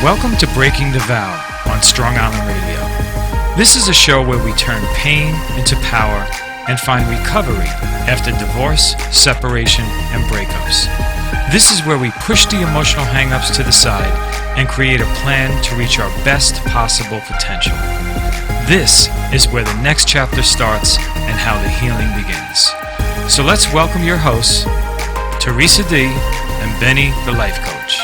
Welcome to Breaking the Vow on Strong Island Radio. This is a show where we turn pain into power and find recovery after divorce, separation, and breakups. This is where we push the emotional hang-ups to the side and create a plan to reach our best possible potential. This is where the next chapter starts and how the healing begins. So let's welcome your hosts, Theresa D. and Benny, the life coach.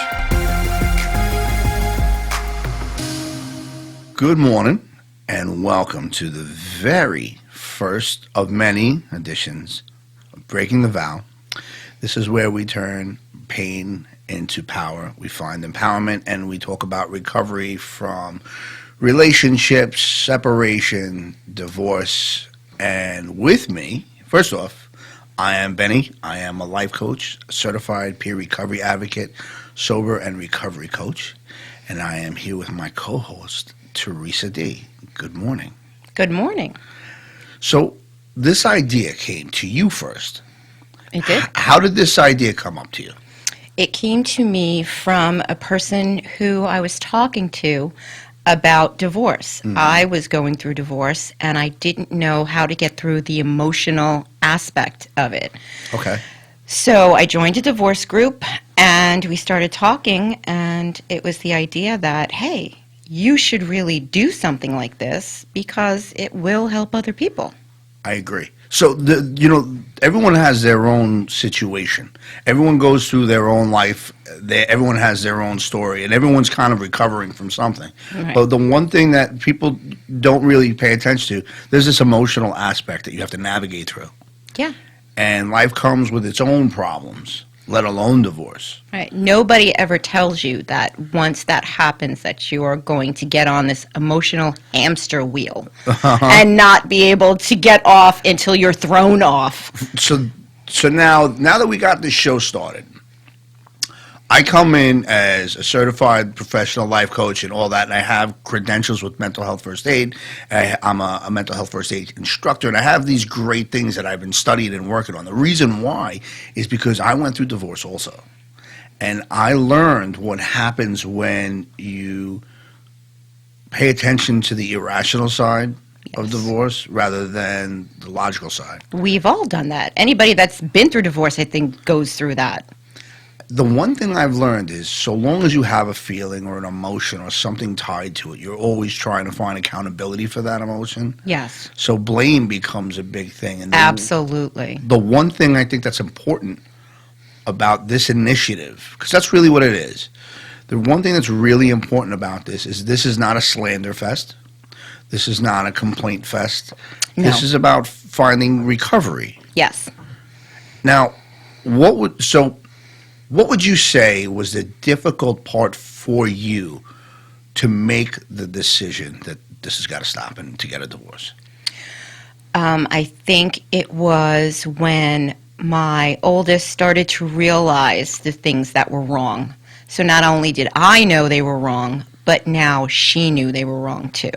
Good morning and welcome to the very first of many editions of Breaking the Vow. This is where we turn pain into power. We find empowerment and we talk about recovery from relationships, separation, divorce. And with me, first off, I am Benny. I am a life coach, a certified peer recovery advocate, sober and recovery coach. And I am here with my co-host, Theresa D. Good morning. Good morning. So this idea came to you first. It did. How did this idea come up to you? It came to me from a person who I was talking to about divorce. I was going through divorce, and I didn't know how to get through the emotional aspect of it. Okay. So I joined a divorce group, and we started talking, and it was the idea that, hey, you should really do something like this because it will help other people. I agree. So, everyone has their own situation. Everyone goes through their own life. Everyone has their own story, and everyone's kind of recovering from something. Right. But the one thing that people don't really pay attention to, there's this emotional aspect that you have to navigate through. Yeah. And life comes with its own problems, let alone divorce. Right. Nobody ever tells you that once that happens that you are going to get on this emotional hamster wheel and not be able to get off until you're thrown off. So now that we got this show started, I come in as a certified professional life coach and all that, and I have credentials with mental health first aid. I'm a mental health first aid instructor, and I have these great things that I've been studying and working on. The reason why is because I went through divorce also, and I learned what happens when you pay attention to the irrational side of divorce rather than the logical side. We've all done that. Anybody that's been through divorce, I think, goes through that. The one thing I've learned is so long as you have a feeling or an emotion or something tied to it, you're always trying to find accountability for that emotion. Yes. So blame becomes a big thing. And Absolutely. The one thing I think that's important about this initiative, because that's really what it is, the one thing that's really important about this is not a slander fest. This is not a complaint fest. No. This is about finding recovery. Yes. Now, what would you say was the difficult part for you to make the decision that this has got to stop and to get a divorce? I think it was when my oldest started to realize the things that were wrong. So not only did I know they were wrong, but now she knew they were wrong too.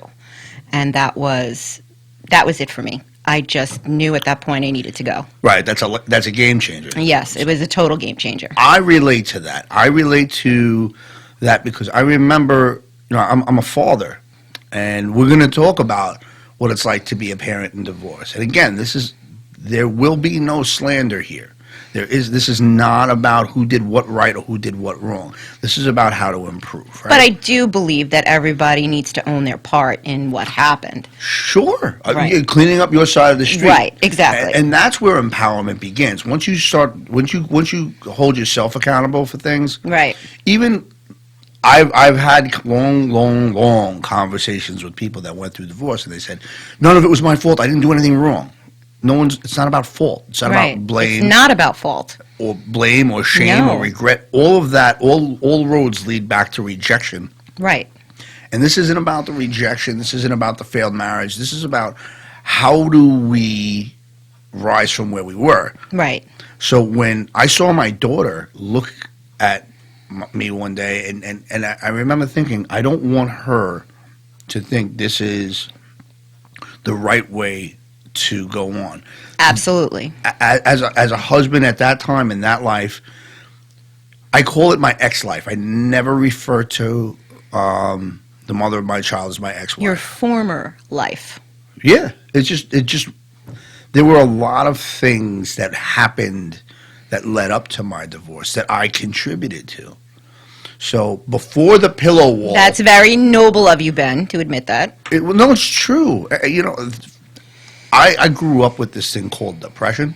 And that was it for me. I just knew at that point I needed to go. Right, that's a game changer. Yes, it was a total game changer. I relate to that. I relate to that because I remember, I'm a father, and we're going to talk about what it's like to be a parent in divorce. And again, there will be no slander here. This is not about who did what right or who did what wrong. This is about how to improve, right? But I do believe that everybody needs to own their part in what happened. Sure. Right. You're cleaning up your side of the street. Right, exactly. And that's where empowerment begins. Once you hold yourself accountable for things. Right. Even I've had long conversations with people that went through divorce, and they said, none of it was my fault. I didn't do anything wrong. It's not about fault. It's not Right. about blame. It's not about fault. Or blame or shame No. or regret. All of that, all roads lead back to rejection. Right. And this isn't about the rejection. This isn't about the failed marriage. This is about how do we rise from where we were. Right. So when I saw my daughter look at me one day, and I remember thinking, I don't want her to think this is the right way to go on. Absolutely. As a husband at that time in that life, I call it my ex-life. I never refer to The mother of my child is my ex-wife. Your former life. Yeah, it just there were a lot of things that happened that led up to my divorce that I contributed to. So before the pillow wall, That's very noble of you, Ben, to admit that. no, it's true. I grew up with this thing called depression.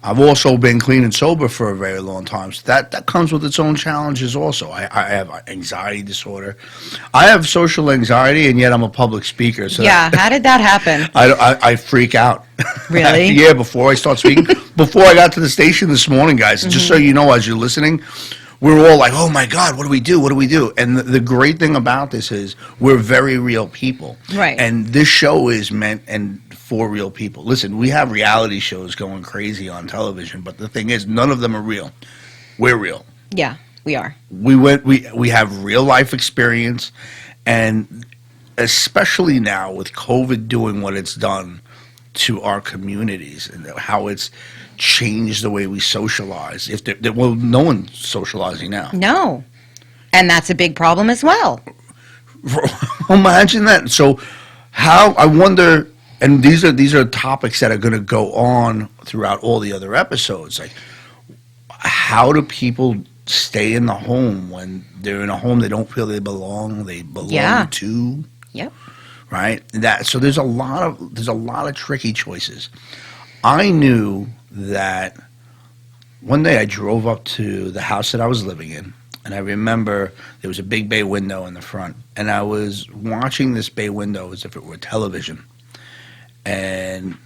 I've also been clean and sober for a very long time. So that comes with its own challenges also. I have anxiety disorder. I have social anxiety, and yet I'm a public speaker. So Yeah, how did that happen? I freak out. Really? Yeah, before I start speaking. Before I got to the station this morning, guys, just so you know, as you're listening, we're all like, oh my God, what do we do? What do we do? And the great thing about this is we're very real people. Right. And this show is meant for real people. Listen, we have reality shows going crazy on television, but the thing is, none of them are real. We're real. Yeah, we are. We have real life experience, and especially now with COVID doing what it's done to our communities and how it's changed the way we socialize. Well, no one's socializing now. No. And that's a big problem as well. Imagine that. So how, I wonder, and these are topics that are going to go on throughout all the other episodes. Like, how do people stay in the home when they're in a home they don't feel they belong to? Yep. Right? So there's a lot of tricky choices. I knew that one day I drove up to the house that I was living in, and I remember there was a big bay window in the front, and I was watching this bay window as if it were television. And,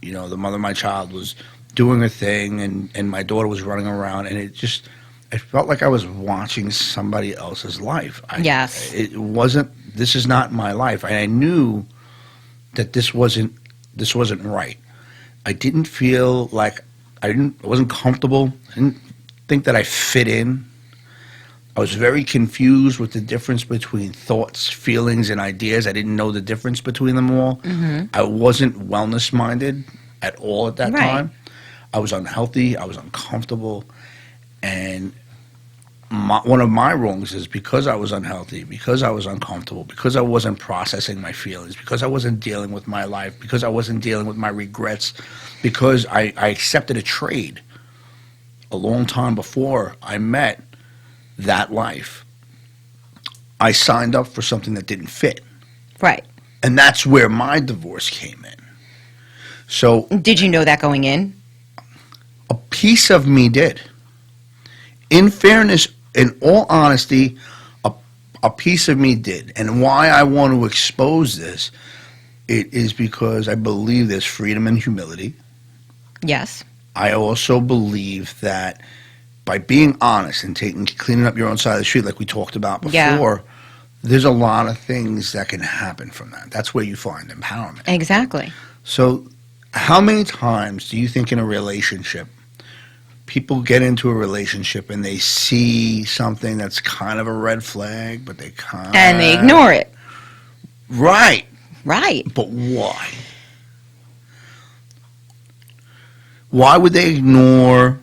the mother of my child was doing her thing, and my daughter was running around, and I felt like I was watching somebody else's life. Yes. This is not my life. And I knew that this wasn't right. I didn't feel like I wasn't comfortable. I didn't think that I fit in. I was very confused with the difference between thoughts, feelings, and ideas. I didn't know the difference between them all. Mm-hmm. I wasn't wellness minded at all at that time. I was unhealthy. I was uncomfortable. And one of my wrongs is because I was unhealthy, because I was uncomfortable, because I wasn't processing my feelings, because I wasn't dealing with my life, because I wasn't dealing with my regrets, because I accepted a trade a long time before I met that life. I signed up for something that didn't fit. Right. And that's where my divorce came in. So Did you know that going in? a piece of me did. In fairness, in all honesty, a piece of me did. And why I want to expose this, it is because I believe there's freedom and humility. Yes. I also believe that by being honest and cleaning up your own side of the street like we talked about before, there's a lot of things that can happen from that. That's where you find empowerment. Exactly. So how many times do you think in a relationship people get into a relationship and they see something that's kind of a red flag, but they And they ignore it. Right. Right. But why? Why would they ignore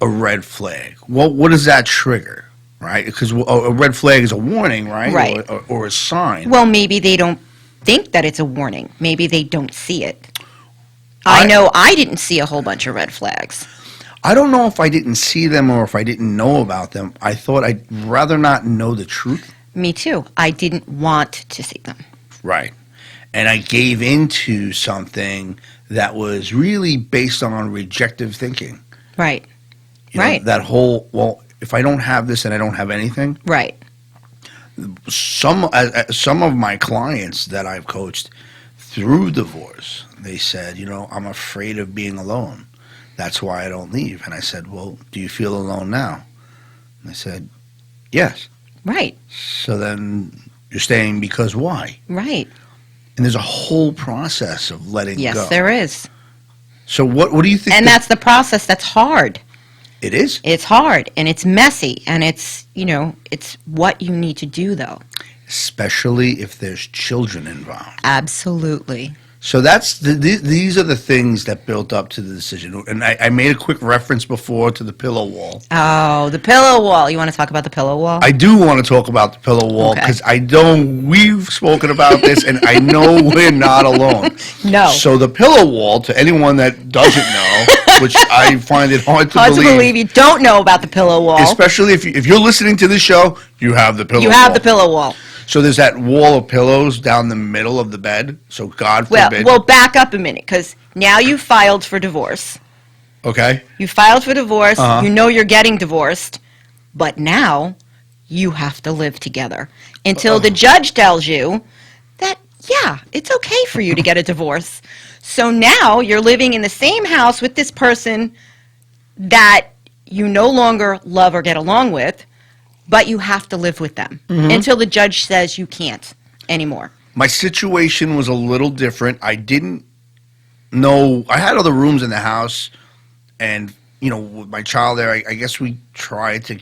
a red flag? Well, what does that trigger? Right? Because a red flag is a warning, right? Right. Or a sign. Well, maybe they don't think that it's a warning. Maybe they don't see it. I know I didn't see a whole bunch of red flags. I don't know if I didn't see them or if I didn't know about them. I thought I'd rather not know the truth. Me too. I didn't want to see them. Right. And I gave into something that was really based on rejective thinking. Right. You know, Right. that whole, well, if I don't have this, then I don't have anything. Right. Some of my clients that I've coached through divorce, they said, I'm afraid of being alone. That's why I don't leave. And I said, well, do you feel alone now? And they said, yes. Right. So then you're staying because why? Right. And there's a whole process of letting go. Yes, there is. So what do you think? And that's the process that's hard. It is? It's hard and it's messy and it's what you need to do though. Especially if there's children involved. Absolutely. So these are the things that built up to the decision. And I made a quick reference before to the pillow wall. Oh, the pillow wall. You want to talk about the pillow wall? I do want to talk about the pillow wall Okay. because we've spoken about this and I know we're not alone. No. So the pillow wall, to anyone that doesn't know, which I find it hard to Hard believe. to believe you don't know about the pillow wall. Especially if you're listening to this show, you have the pillow wall. You have the pillow wall. So there's that wall of pillows down the middle of the bed. So God Well, forbid. we'll back up a minute because now you filed for divorce. Okay. You filed for divorce. Uh-huh. You know you're getting divorced. But now you have to live together until the judge tells you that, yeah, it's okay for you to get a divorce. So now you're living in the same house with this person that you no longer love or get along with, but you have to live with them until the judge says you can't anymore. My situation was a little different. I didn't know. I had other rooms in the house, and with my child there, I guess we tried to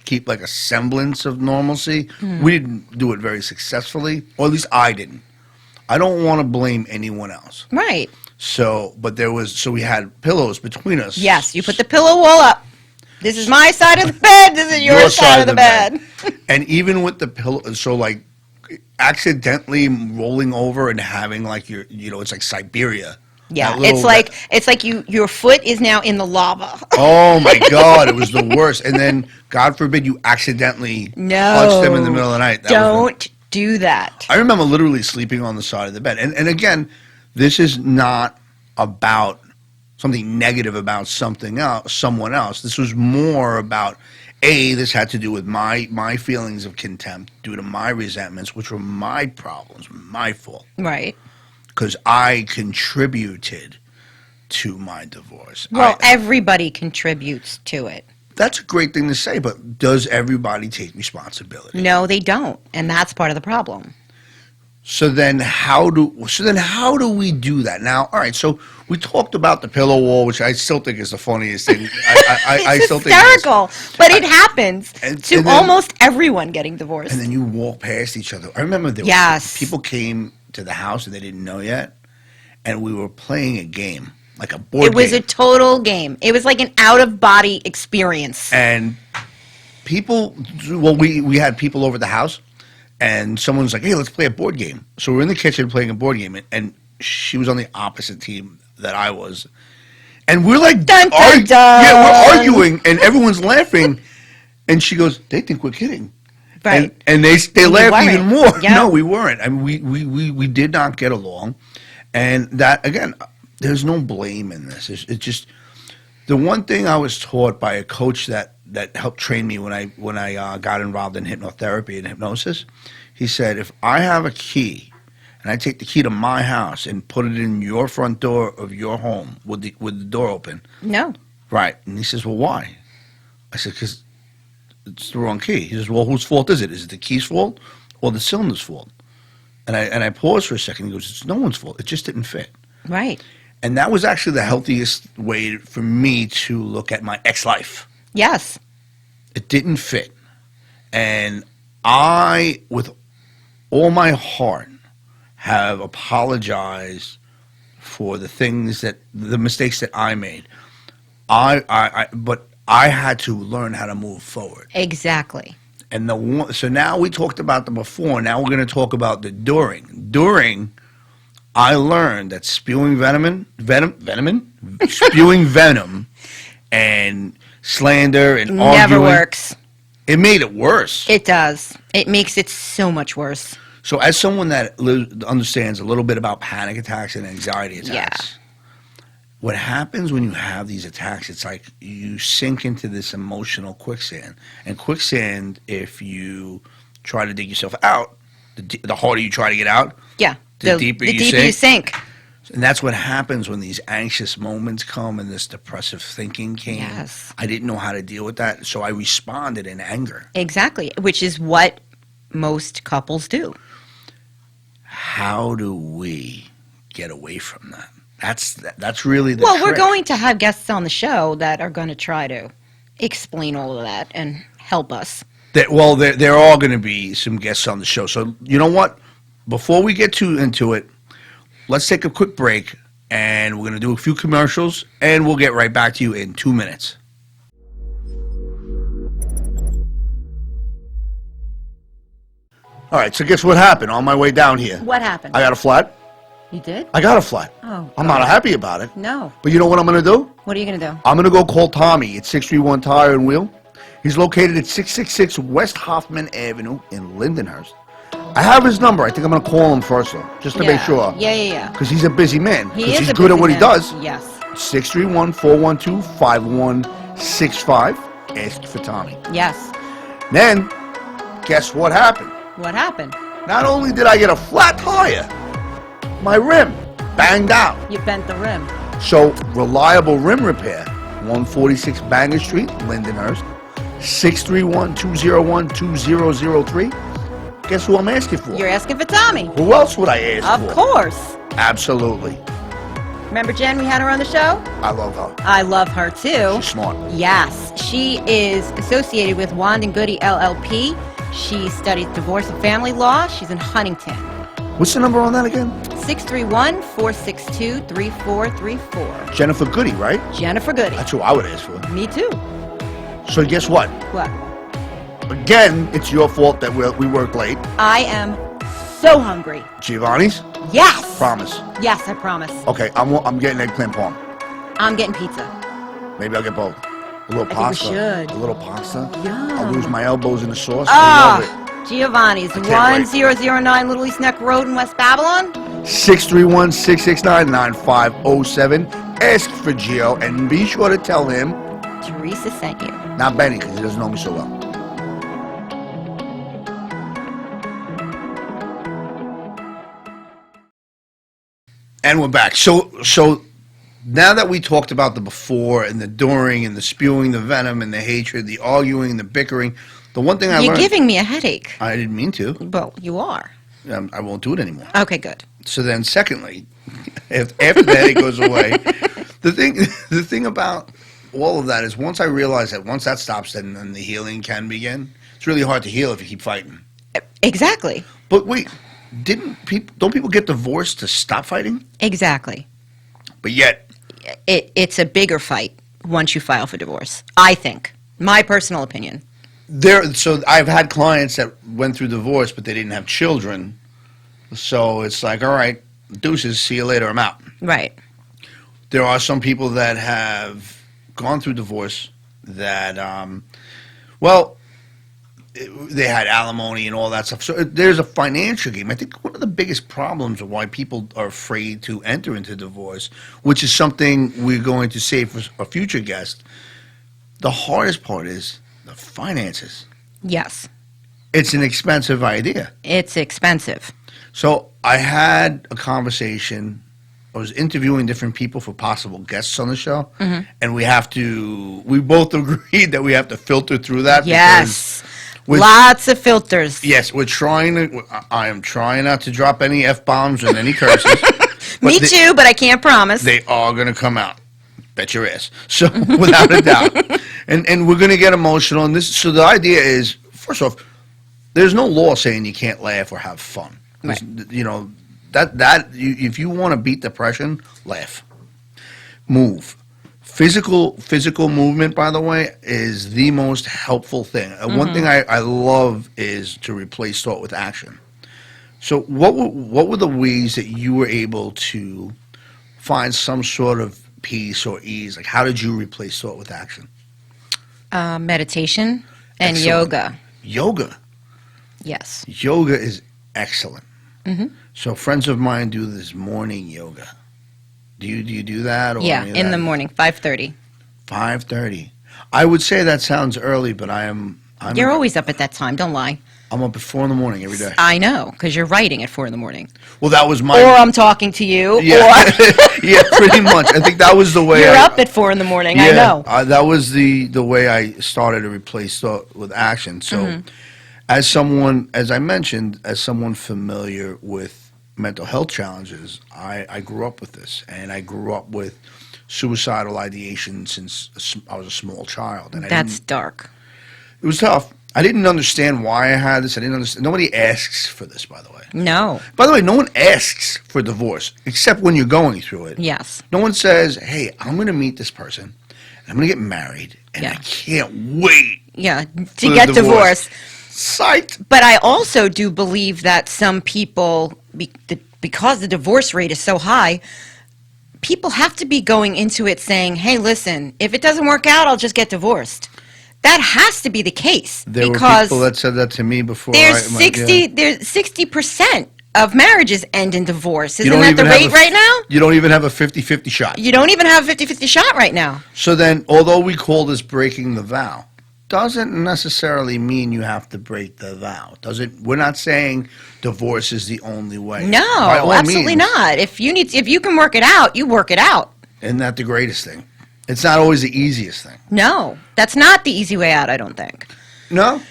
keep like a semblance of normalcy. We didn't do it very successfully, or at least I didn't. I don't want to blame anyone else. Right. So we had pillows between us. Yes, you put the pillow wall up. This is my side of the bed. This is your side of the bed. And even with the pillow, so like accidentally rolling over and having like it's like Siberia. Yeah, That it's like your foot is now in the lava. Oh my God, it was the worst. And then, God forbid, you accidentally touch them in the middle of the night. Don't do that. I remember literally sleeping on the side of the bed. And again, this is not about something negative about someone else. This was more about, this had to do with my feelings of contempt due to my resentments, which were my problems, my fault. Right. Because I contributed to my divorce. Well, everybody contributes to it. That's a great thing to say, but does everybody take responsibility? No, they don't, and that's part of the problem. So then how do we do that? Now, all right, so we talked about the pillow wall, which I still think is the funniest thing. I It's still hysterical, but it happens and to then- almost everyone getting divorced. And then you walk past each other. I remember people came to the house and they didn't know yet, and we were playing a game, like a board game. It was a total game. It was like an out-of-body experience. And we had people over the house, and someone's like, hey, let's play a board game. So we're in the kitchen playing a board game, and she was on the opposite team that I was. And we're like, Dun, dun, dun. Yeah, we're arguing, and everyone's laughing. And she goes, they think we're kidding. Right. And they laughed even more. Yeah. No, we weren't. I mean, we did not get along. And that, again, there's no blame in this. It's just the one thing I was taught by a coach that helped train me when I got involved in hypnotherapy and hypnosis. He said, if I have a key and I take the key to my house and put it in your front door of your home with the door open. No. Right. And he says, well, why? I said, because it's the wrong key. He says, well, whose fault is it? Is it the key's fault or the cylinder's fault? And I paused for a second. He goes, it's no one's fault. It just didn't fit. Right. And that was actually the healthiest way for me to look at my ex-life. Yes. It didn't fit. And I, with all my heart, have apologized for the mistakes that I made. But I had to learn how to move forward. Exactly. And so now we talked about the before. Now we're going to talk about the during. During, I learned that spewing venom, spewing venom, and slander and arguing Never works. It made it worse. It does. It makes it so much worse. So, as someone that understands a little bit about panic attacks and anxiety attacks, what happens when you have these attacks? It's like you sink into this emotional quicksand. And quicksand, if you try to dig yourself out, the harder you try to get out. Yeah. The deeper you sink. And that's what happens when these anxious moments come and this depressive thinking came. Yes. I didn't know how to deal with that, so I responded in anger. Exactly, which is what most couples do. How do we get away from that? That's really the Well, we're trick. going to have guests on the show that are going to try to explain all of that and help us. There are all going to be some guests on the show. So you know what? Before we get into it, let's take a quick break, and we're going to do a few commercials, and we'll get right back to you in 2 minutes. All right, so guess what happened on my way down here? What happened? I got a flat. You did? I got a flat. Oh, I'm not happy about it. No. But you know what I'm going to do? What are you going to do? I'm going to go call Tommy at 631 Tire and Wheel. He's located at 666 West Hoffman Avenue in Lindenhurst. I have his number. I think I'm going to call him first, though, just to make sure. Yeah. Because he's a busy man. He is He's a good at busy what he man. does. Yes. 631-412-5165. Ask for Tommy. Yes. Then, guess what happened? What happened? Not only did I get a flat tire, my rim banged out. You bent the rim. So, Reliable Rim Repair, 146 Banger Street, Lindenhurst, 631-201-2003. Guess who I'm asking for? You're asking for Tommy. Who else would I ask for? Of course. Absolutely. Remember Jen, we had her on the show? I love her. I love her too. She's smart. Yes. She is associated with Wand and Goody LLP. She studies divorce and family law. She's in Huntington. What's the number on that again? 631-462-3434. Jennifer Goody, right? Jennifer Goody. That's who I would ask for. Me too. So guess what? What? Again, it's your fault that we worked late. I am so hungry. Giovanni's? Yes. Promise. Yes, I promise. Okay, I'm getting eggplant parm. I'm getting pizza. Maybe I'll get both. A little I think we pasta. should. A little pasta. Yum. I'll lose my elbows in the sauce. I Ah, love it. Giovanni's, I can't wait. 1009 Little East Neck Road in West Babylon. 631-669-9507. Ask for Gio, and be sure to tell him, Theresa sent you. not Benny, because he doesn't know me so well. And we're back. So now that we talked about the before and the during and the spewing, the venom and the hatred, the arguing, the bickering, the one thing I You're learned... giving me a headache. I didn't mean to. Well, you are. I won't do it anymore. Okay, good. So then, secondly, after that it goes away. The thing about all of that is once I realize that once that stops, then the healing can begin. It's really hard to heal if you keep fighting. Exactly. But wait, don't people get divorced to stop fighting? Exactly. But yet, It's a bigger fight once you file for divorce, I think. My personal opinion. so I've had clients that went through divorce, but they didn't have children. So it's like, all right, deuces, see you later, I'm out. Right. There are some people that have gone through divorce that, they had alimony and all that stuff. So there's a financial game. I think one of the biggest problems of why people are afraid to enter into divorce, which is something we're going to save for a future guest, the hardest part is the finances. Yes. It's an expensive idea. It's expensive. So I had a conversation. I was interviewing different people for possible guests on the show, and we both agreed that we have to filter through that. Yes. Lots of filters. Yes, I am trying not to drop any F-bombs and any curses. Me too, but I can't promise. They are going to come out. Bet your ass. So, without a doubt. And we're going to get emotional. So the idea is, first off, there's no law saying you can't laugh or have fun. Right. If you want to beat depression, laugh. Move. Physical movement, by the way, is the most helpful thing. One thing I love is to replace thought with action. So what were the ways that you were able to find some sort of peace or ease? Like, how did you replace thought with action? Meditation and Excellent. yoga. Yoga. Yes. Yoga is excellent. So friends of mine do this morning yoga. Do you do that? Or Yeah, any of in that? the morning, 5:30. 5:30. I would say that sounds early, but I'm You're always up at that time. Don't lie. I'm up at 4 in the morning every day. I know, because you're writing at 4 in the morning. Well, that was my... Or I'm talking to you. Yeah, Or yeah, pretty much. I think that was the way you're up at 4 in the morning. I know. That was the way I started to replace thought with action. So, as I mentioned, as someone familiar with mental health challenges, I grew up with this, and I grew up with suicidal ideation since I was a small child. And That's dark. it was tough. I didn't understand why I had this. I didn't understand. Nobody asks for this, by the way. No. By the way, no one asks for divorce except when you're going through it. Yes. No one says, "Hey, I'm going to meet this person, and I'm going to get married, and I can't wait." Yeah, to for the get divorced. Psyched. But I also do believe that some people, because the divorce rate is so high, people have to be going into it saying, "Hey, listen, if it doesn't work out, I'll just get divorced." That has to be the case There were because people that said that to me before. there's 60% of marriages end in divorce. You Isn't don't that the even have rate a- right now? You don't even have a 50-50 shot. You don't even have a 50-50 shot right now. So then, although we call this breaking the vow, doesn't necessarily mean you have to break the vow. We're not saying divorce is the only way. No, By all absolutely means. not. If you can work it out, you work it out. Isn't that the greatest thing? It's not always the easiest thing. No, that's not the easy way out, I don't think. No,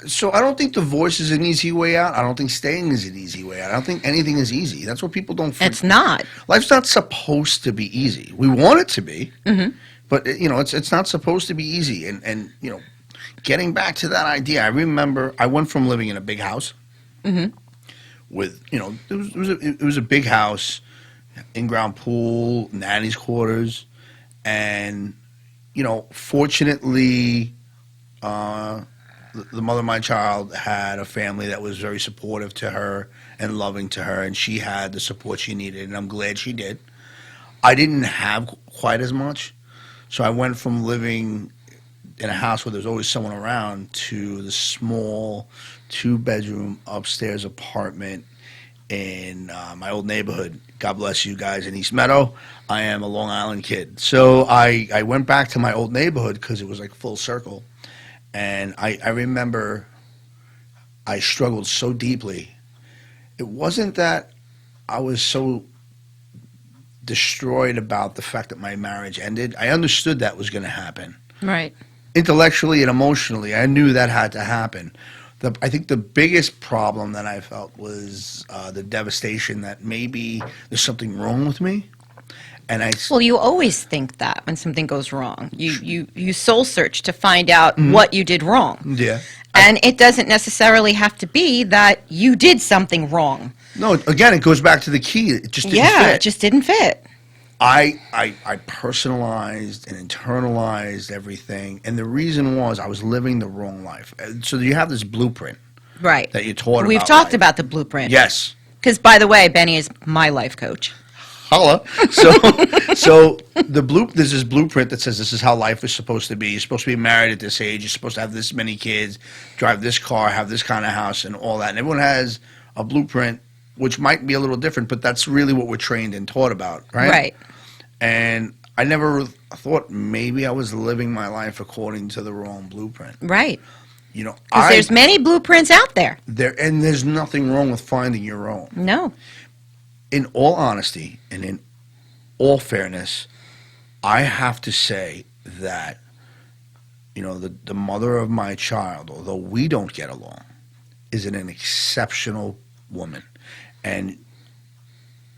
so I don't think divorce is an easy way out. I don't think staying is an easy way out. I don't think anything is easy. That's what people don't. It's not. Life's not supposed to be easy. We want it to be, but it's not supposed to be easy. And getting back to that idea, I remember I went from living in a big house with it was a big house, in-ground pool, nanny's quarters, and fortunately. The mother of my child had a family that was very supportive to her and loving to her, and she had the support she needed, and I'm glad she did. I didn't have quite as much, so I went from living in a house where there's always someone around to the small 2-bedroom upstairs apartment in my old neighborhood. God bless you guys in East Meadow. I am a Long Island kid. So I went back to my old neighborhood because it was like full circle. And I remember I struggled so deeply. It wasn't that I was so destroyed about the fact that my marriage ended. I understood that was going to happen. Right. Intellectually and emotionally, I knew that had to happen. I think the biggest problem that I felt was the devastation that maybe there's something wrong with me. Well, you always think that when something goes wrong. You soul search to find out what you did wrong. Yeah. And it doesn't necessarily have to be that you did something wrong. No, again, it goes back to the key. It just didn't fit. Yeah, it just didn't fit. I personalized and internalized everything. And the reason was I was living the wrong life. So you have this blueprint. Right. That you taught about. We've talked life. about the blueprint. Yes. Because, by the way, Benny is my life coach. Holla. So there's this blueprint that says this is how life is supposed to be. You're supposed to be married at this age. You're supposed to have this many kids, drive this car, have this kind of house, and all that. And everyone has a blueprint, which might be a little different, but that's really what we're trained and taught about, right? Right. And I never thought maybe I was living my life according to the wrong blueprint. Right. Because there's many blueprints out there. And there's nothing wrong with finding your own. No. In all honesty and in all fairness, I have to say that, the mother of my child, although we don't get along, is an exceptional woman. And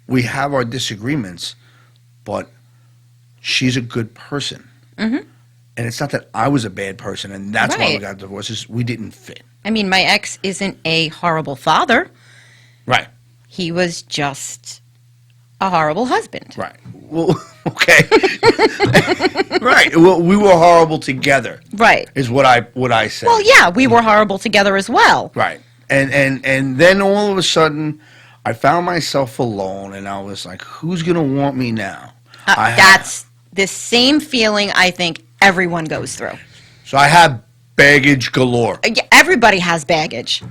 we have our disagreements, but she's a good person. Mm-hmm. And it's not that I was a bad person, and that's why we got divorced. We didn't fit. I mean, my ex isn't a horrible father. Right. He was just a horrible husband. Right. Well, okay. Right. Well, we were horrible together. Right. Is what I said. Well, yeah, we were horrible together as well. Right. And then all of a sudden, I found myself alone, and I was like, who's going to want me now? That's the same feeling I think everyone goes through. So I have baggage galore. Everybody has baggage.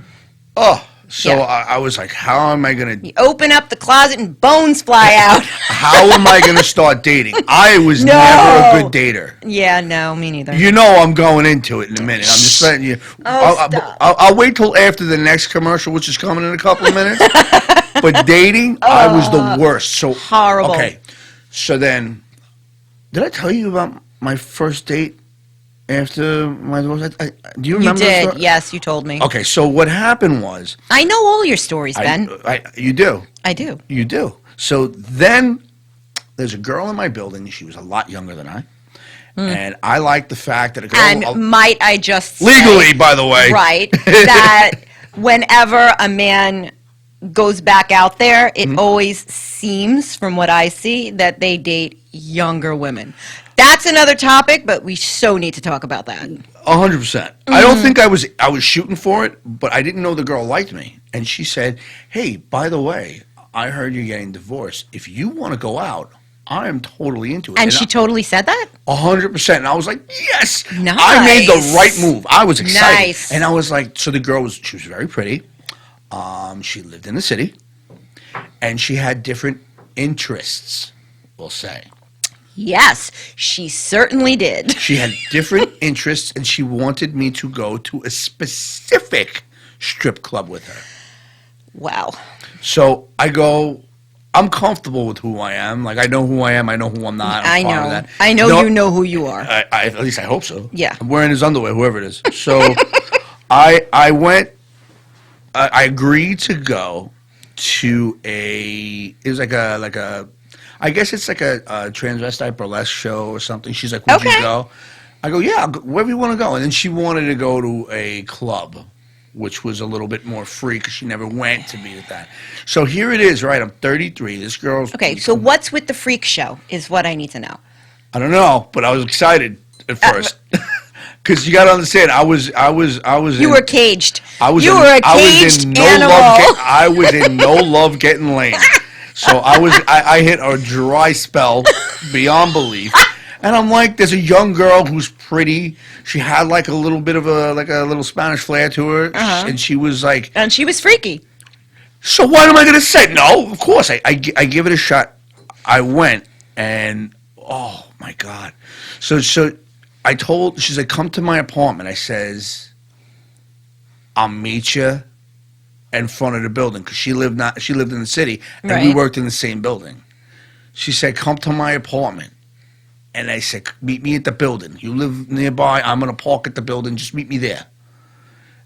Oh. So Yeah. I was like, how am I going to... You open up the closet and bones fly out. How am I going to start dating? I was never a good dater. Yeah, no, me neither. I'm going into it in a minute. I'm just letting you... Stop. I'll wait till after the next commercial, which is coming in a couple of minutes. But dating, I was the worst. So horrible. Okay. So then, did I tell you about my first date after my divorce? Do you remember? You did. that? Yes, you told me. Okay, so what happened was... I know all your stories, Ben. You do. I do. You do. So then there's a girl in my building. She was a lot younger than I. And I like the fact that a girl... And might I just say, legally, by the way. right, that whenever a man goes back out there, it always seems, from what I see, that they date younger women. That's another topic, but we so need to talk about that. 100%. I don't think I was shooting for it, but I didn't know the girl liked me. And she said, hey, by the way, I heard you're getting divorced. If you want to go out, I am totally into it. And she totally said that? 100%. And I was like, yes. Nice. I made the right move. I was excited. Nice. And I was like, so the girl she was very pretty. She lived in the city. And she had different interests, we'll say. Yes, she certainly did. She had different interests, and she wanted me to go to a specific strip club with her. Wow. So I go, I'm comfortable with who I am. Like, I know who I am. I know who I'm not. I'm fine with that. I know you know who you are. At least I hope so. Yeah. I'm wearing his underwear, whoever it is. So I went, I agreed to go to it was like a, I guess it's like a transvestite burlesque show or something. She's like, would you go? I go, yeah, I'll go, wherever you want to go. And then she wanted to go to a club, which was a little bit more free because she never went to be with that. So here it is, right? I'm 33. This girl's... Okay, so what's with the freak show is what I need to know. I don't know, but I was excited at first. Because you got to understand, I was You were caged. You were a caged animal. I was in no love getting laid. So I hit a dry spell beyond belief. And I'm like, there's a young girl who's pretty. She had like a little bit of a little Spanish flair to her. And she was like... And she was freaky. So what am I going to say? No, of course. I give it a shot. I went and, oh my God. So I told, she's like, come to my apartment. I says, I'll meet you in front of the building because she lived in the city and we worked in the same building. She said, come to my apartment. And I said, meet me at the building. You live nearby. I'm going to park at the building. Just meet me there.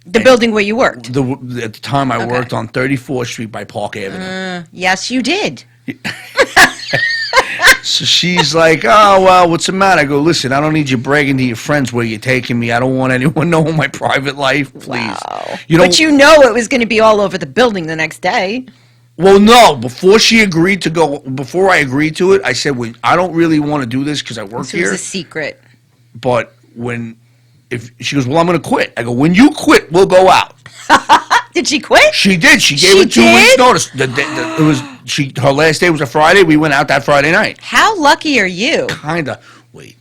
The building where you worked? At the time, I worked on 34th Street by Park Avenue. Yes, you did. So she's like, oh, well, what's the matter? I go, listen, I don't need you bragging to your friends where you're taking me. I don't want anyone knowing my private life, please. Wow. But you know it was going to be all over the building the next day. Well, no. Before I agreed to it, I said, well, I don't really want to do this because I work here. It was a secret. But if she goes, well, I'm going to quit. I go, when you quit, we'll go out. Did she quit? She did. She gave it 2 weeks' notice. Her last day was a Friday. We went out that Friday night. How lucky are you? Kinda. Wait.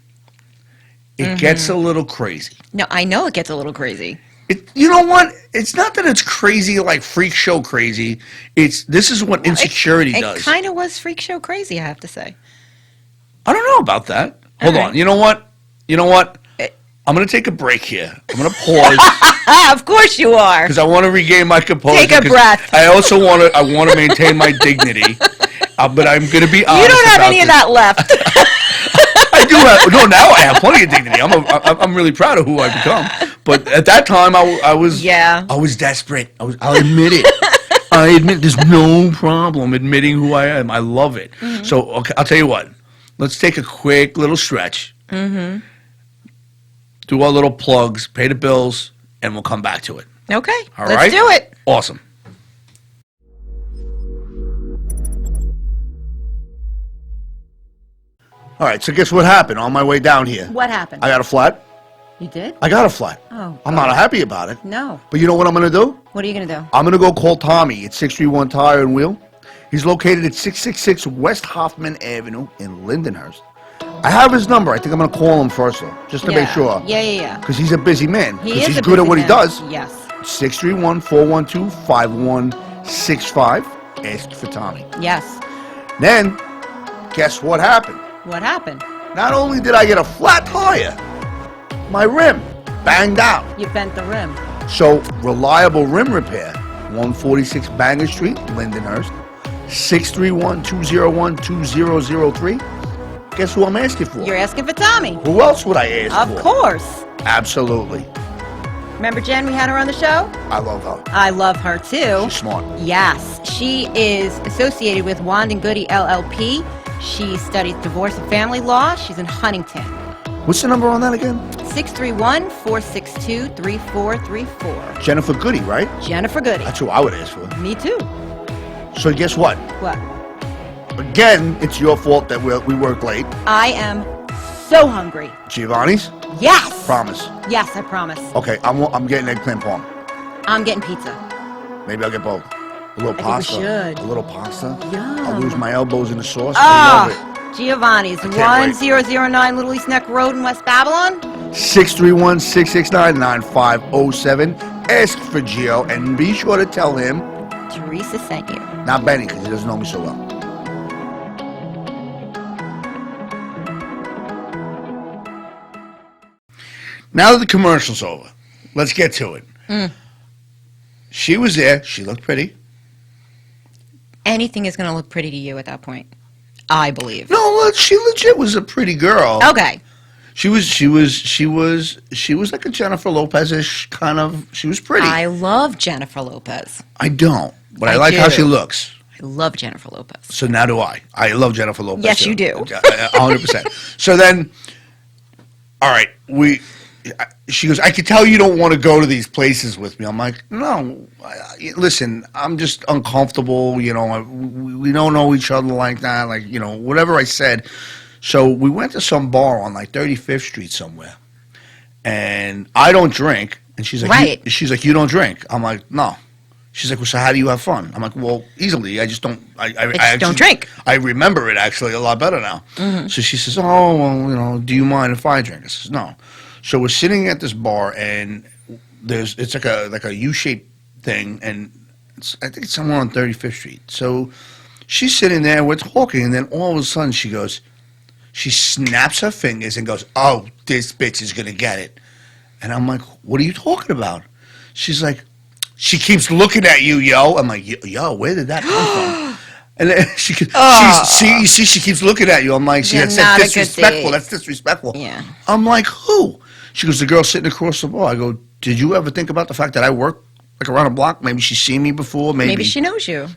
It gets a little crazy. No, I know it gets a little crazy. You know what? It's not that it's crazy like freak show crazy. This is what insecurity does. It kind of was freak show crazy, I have to say. I don't know about that. Hold on. You know what? I'm going to take a break here. I'm going to pause. Of course you are. Because I want to regain my composure. Take a breath. I also want to maintain my dignity. But I'm going to be honest. You don't have any of that left. I do have. No, now I have plenty of dignity. I'm really proud of who I've become. But at that time, I was. Yeah. I was desperate. I'll admit it. I admit there's no problem admitting who I am. I love it. So okay, I'll tell you what. Let's take a quick little stretch. Do our little plugs, pay the bills, and we'll come back to it. Okay. All let's right? do it. Awesome. All right, so guess what happened on my way down here? What happened? I got a flat. You did? I got a flat. Oh. I'm not happy about it. No. But you know what I'm going to do? What are you going to do? I'm going to go call Tommy at 631 Tire and Wheel. He's located at 666 West Hoffman Avenue in Lindenhurst. I have his number. I think I'm going to call him first, though, just to make sure. Yeah. Because he's a busy man. He's good at what he does. Yes. 631-412-5165. Ask for Tommy. Yes. Then, guess what happened? What happened? Not only did I get a flat tire, my rim banged out. You bent the rim. So, Reliable Rim Repair, 146 Bangor Street, Lindenhurst, 631-201-2003. Guess who I'm asking for? You're asking for Tommy. Who else would I ask for? Of course. Absolutely. Remember Jen, we had her on the show? I love her. I love her too. She's smart. Yes. She is associated with Wand and Goody LLP. She studies divorce and family law. She's in Huntington. What's the number on that again? 631-462-3434. Jennifer Goody, right? Jennifer Goody. That's who I would ask for. Me too. So guess what? What? Again, it's your fault that we work late. I am so hungry. Giovanni's? Yes. Promise. Yes, I promise. Okay, I'm getting eggplant parm. I'm getting pizza. Maybe I'll get both. A little think we pasta. should. A little pasta. Yum. I'll lose my elbows in the sauce. I Ah, love it. Giovanni's, I can't wait. 1009 Little East Neck Road in West Babylon. 631-669-9507. Ask for Gio and be sure to tell him, Theresa sent you. not Benny, because he doesn't know me so well. Now that the commercial's over, let's get to it. She was there. She looked pretty. Anything is going to look pretty to you at that point, I believe. No, she legit was a pretty girl. Okay. She was like a Jennifer Lopez-ish kind of. She was pretty. I love Jennifer Lopez. I don't, but I I like how do. she looks. I love Jennifer Lopez. So now do I. I love Jennifer Lopez. Yes, too. you do. 100%. So then, all right, she goes, I could tell you don't want to go to these places with me. I'm like, no, listen, I'm just uncomfortable. You know, we don't know each other like that. Like, you know, whatever I said. So we went to some bar on like 35th Street somewhere, and I don't drink. And she's like, Right. she's like, you don't drink. I'm like, no. She's like, well, so how do you have fun? I'm like, well, easily. I just don't. I just don't drink. I remember it actually a lot better now. Mm-hmm. So she says, oh, well, you know, do you mind if I drink? I says, no. So we're sitting at this bar, and it's like a U-shaped thing, and I think it's somewhere on 35th Street. So she's sitting there, we're talking, and then all of a sudden she snaps her fingers and goes, oh, this bitch is going to get it. And I'm like, what are you talking about? She's like, she keeps looking at you, yo. I'm like, yo, where did that come from? And then she keeps looking at you. I'm like, that's disrespectful. That's disrespectful. Yeah. I'm like, who? She goes, the girl sitting across the bar. I go, did you ever think about the fact that I work like around a block? Maybe she's seen me before. Maybe she knows you.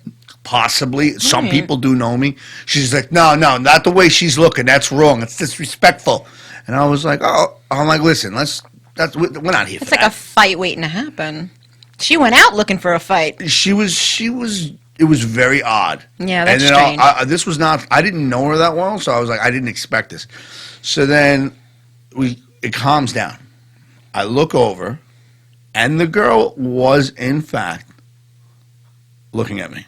Possibly. Some people do know me. She's like, no, not the way she's looking. That's wrong. It's disrespectful. And I was like, oh, I'm like, listen, we're not here for It's like that. a fight waiting to happen. She went out looking for a fight. It was very odd. Yeah, that's and then strange. this was not, I didn't know her that well, so I was like, I didn't expect this. So then it calms down. I look over, and the girl was, in fact, looking at me.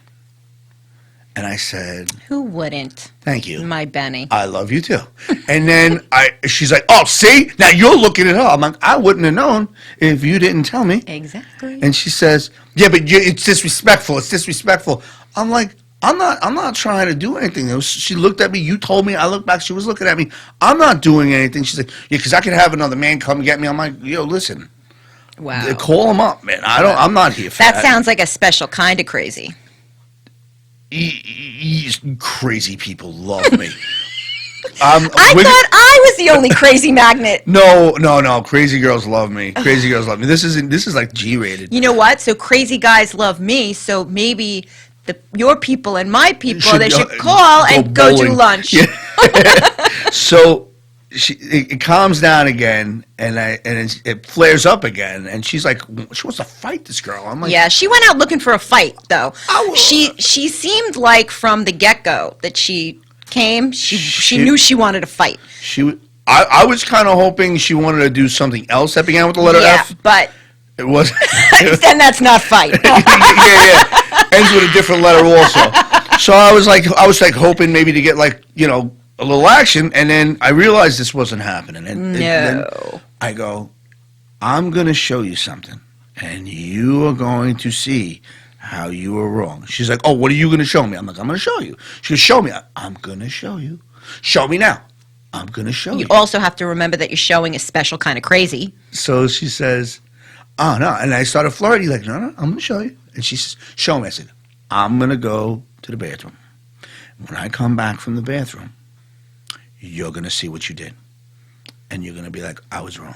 And I said, Who wouldn't? thank you. My Benny. I love you too. And then she's like, oh, see? Now you're looking at her. I'm like, I wouldn't have known if you didn't tell me. Exactly. And she says, yeah, but it's disrespectful. It's disrespectful. I'm like, I'm not trying to do anything. She looked at me. You told me. I looked back. She was looking at me. I'm not doing anything. She's like, yeah, because I could have another man come get me. I'm like, yo, listen. Wow. Call him up, man. I'm not here for that. That sounds like a special kind of crazy. Crazy people love me. I thought I was the only crazy magnet. No. Crazy girls love me. Crazy girls love me. This is like G-rated. You know what? So crazy guys love me. So maybe your people and my people should call and go do lunch. Yeah. So it calms down again, and it flares up again, and she's like, she wants to fight this girl. I'm like, yeah, she went out looking for a fight, though. She seemed like from the get-go that she came, she knew she wanted to fight. I was kind of hoping she wanted to do something else that began with the letter F. Yeah, but it was. then that's not fight. yeah. Ends with a different letter also. So I was like hoping maybe to get like, you know, a little action, and then I realized this wasn't happening. And then I go, I'm going to show you something, and you are going to see how you were wrong. She's like, oh, what are you going to show me? I'm like, I'm going to show you. She goes, show me. I'm going to show you. Show me now. I'm going to show you. You also have to remember that you're showing a special kind of crazy. So she says, oh, no. And I started flirting, like, no, I'm going to show you. And she says, show me. I said, I'm going to go to the bathroom. When I come back from the bathroom, you're going to see what you did. And you're going to be like, I was wrong.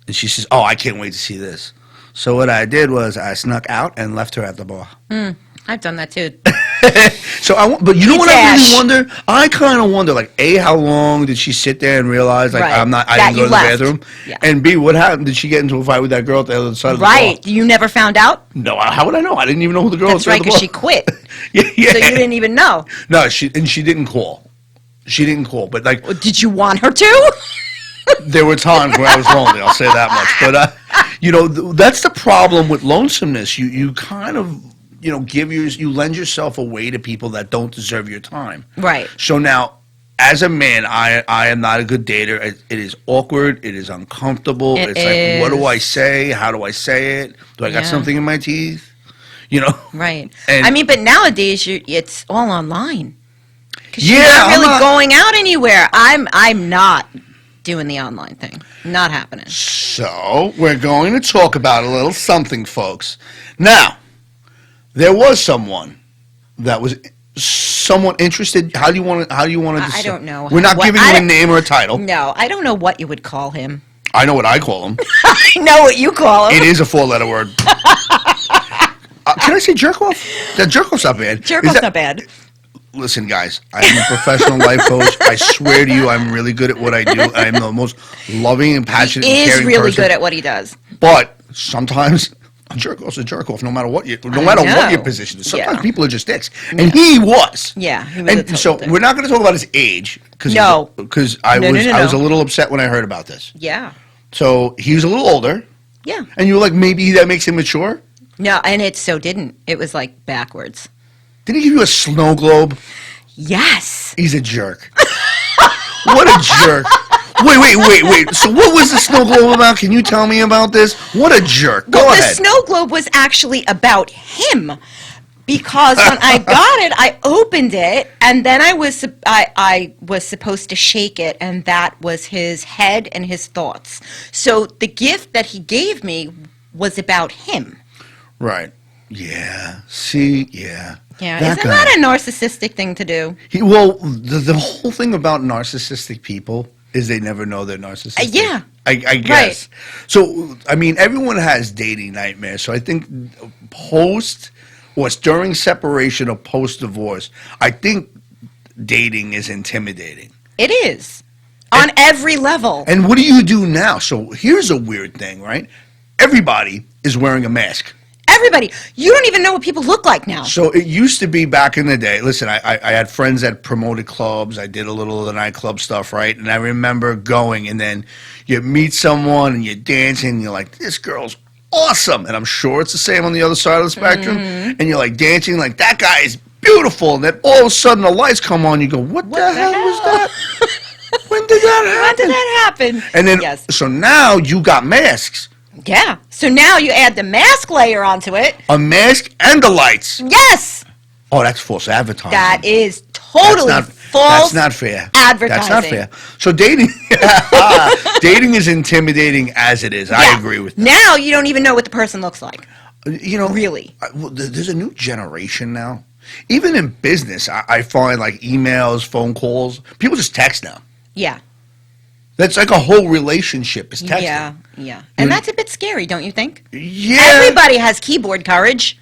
And she says, oh, I can't wait to see this. So what I did was I snuck out and left her at the bar. I've done that too. So but you know what I Ash. really wonder? I kind of wonder, like, A, how long did she sit there and realize, like, Right. I That didn't go you to the left. bathroom? Yeah. And B, what happened? Did she get into a fight with that girl at the other side of the bar? Right. You never found out? No, how would I know? I didn't even know who the girl was. That's right, because she quit. Yeah. So you didn't even know. No, she didn't call. She didn't call, but like Did you want her to? there were times where I was lonely. I'll say that much. But that's the problem with lonesomeness. You kind of you lend yourself away to people that don't deserve your time. Right. So now, as a man, I am not a good dater. It is awkward. It is uncomfortable. It It's like, what do I is. say? How do I say it? Do I got Yeah. something in my teeth? Right. And- I mean, but nowadays it's all online. 'Cause Yeah, you're not I'm really not- going out anywhere. I'm not doing the online thing. Not happening. So we're going to talk about a little something, folks. Now, there was someone that was somewhat interested. How do you want to? I don't know. We're not What- giving I you a don't- name or a title. No, I don't know what you would call him. I know what I call him. I know what you call him. It is a 4-letter word. Can I say jerk off? That jerk off's not bad. Jerk Is off's that- not bad. Listen, guys, I am a professional life coach. I swear to you, I'm really good at what I do. I am the most loving and passionate and He is caring really person. good at what he does. But sometimes a jerk off's a jerk off, no matter what know. your position is. Sometimes Yeah. people are just dicks, and he was. Yeah, he was a And total so dick. we're not going to talk about his age because No. I No, was no, I was a no. little upset when I heard about this. Yeah. So he was a little older, Yeah. and you were like, maybe that makes him mature. No, and it so didn't. It was like backwards. Did he give you a snow globe? Yes. He's a jerk. What a jerk. Wait. So what was the snow globe about? Can you tell me about this? What a jerk. Go Well, ahead. the snow globe was actually about him. Because when I got it, I opened it, and then I was supposed to shake it, and that was his head and his thoughts. So the gift that he gave me was about him. Right. Yeah. See, yeah. Yeah, That isn't guy. that a narcissistic thing to do? The whole thing about narcissistic people is they never know they're narcissistic. Yeah. I guess. So, I mean, everyone has dating nightmares. So I think during separation or post-divorce, I think dating is intimidating. It is. On every level. And what do you do now? So here's a weird thing, right? Everybody is wearing a mask. Everybody. You don't even know what people look like now. So it used to be back in the day. Listen, I had friends that promoted clubs. I did a little of the nightclub stuff, right? And I remember going, and then you meet someone, and you're dancing, and you're like, this girl's awesome. And I'm sure it's the same on the other side of the spectrum. Mm-hmm. And you're like dancing, like, that guy is beautiful. And then all of a sudden the lights come on. You go, what the hell was that? When did that happen? When did that happen? And then, Yes. so now you got masks. Yeah. So now you add the mask layer onto it. A mask and the lights. Yes. Oh, that's false advertising. That is totally false. That's not fair. advertising. That's not fair. So dating is intimidating as it is. I Yeah. agree with that. Now you don't even know what the person looks like. Really. There's a new generation now. Even in business, I find like emails, phone calls, people just text now. Yeah. That's like a whole relationship is texting. Yeah. And that's a bit scary, don't you think? Yeah. Everybody has keyboard courage.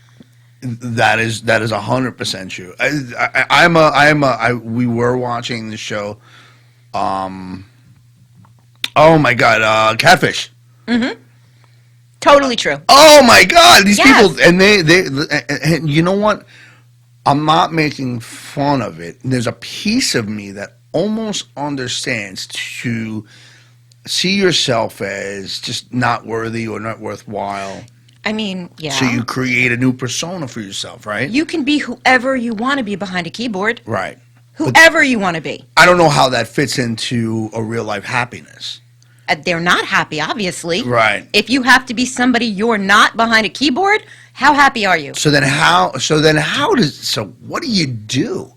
That is 100% true. We were watching the show. Oh my God, Catfish. Totally true. Oh my God, these Yes. people, and and you know what? I'm not making fun of it. There's a piece of me that almost understands to see yourself as just not worthy or not worthwhile. I mean, yeah. So you create a new persona for yourself, right? You can be whoever you want to be behind a keyboard. Right. Whoever you want to be. I don't know how that fits into a real life happiness. They're not happy, obviously. Right. If you have to be somebody you're not behind a keyboard, how happy are you? So what do?